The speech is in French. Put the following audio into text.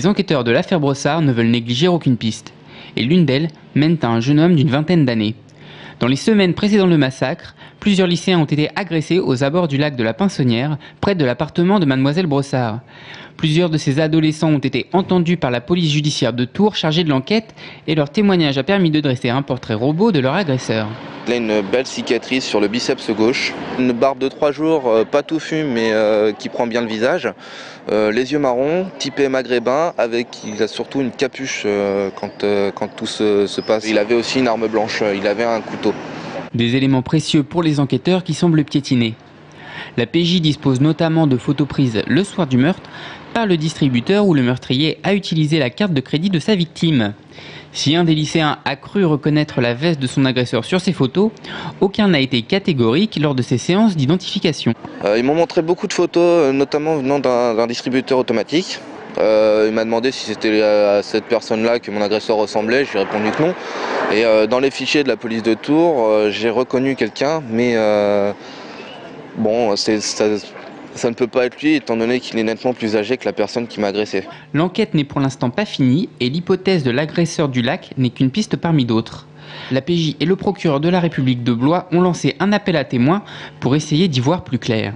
Les enquêteurs de l'affaire Brossard ne veulent négliger aucune piste. Et l'une d'elles mène à un jeune homme d'une vingtaine d'années. Dans les semaines précédant le massacre, plusieurs lycéens ont été agressés aux abords du lac de la Pinsonnière, près de l'appartement de mademoiselle Brossard. Plusieurs de ces adolescents ont été entendus par la police judiciaire de Tours chargée de l'enquête et leur témoignage a permis de dresser un portrait robot de leur agresseur. Il a une belle cicatrice sur le biceps gauche, une barbe de 3 jours, pas touffue mais qui prend bien le visage, les yeux marrons, typé maghrébin, il a surtout une capuche quand tout se passe. Il avait aussi une arme blanche, il avait un couteau. Des éléments précieux pour les enquêteurs qui semblent piétiner. La PJ dispose notamment de photos prises le soir du meurtre par le distributeur où le meurtrier a utilisé la carte de crédit de sa victime. Si un des lycéens a cru reconnaître la veste de son agresseur sur ces photos, aucun n'a été catégorique lors de ces séances d'identification. Ils m'ont montré beaucoup de photos, notamment venant d'un distributeur automatique. Il m'a demandé si c'était à cette personne-là que mon agresseur ressemblait, j'ai répondu que non. Et dans les fichiers de la police de Tours, j'ai reconnu quelqu'un, mais bon, ça ne peut pas être lui étant donné qu'il est nettement plus âgé que la personne qui m'a agressé. L'enquête n'est pour l'instant pas finie et l'hypothèse de l'agresseur du lac n'est qu'une piste parmi d'autres. La PJ et le procureur de la République de Blois ont lancé un appel à témoins pour essayer d'y voir plus clair.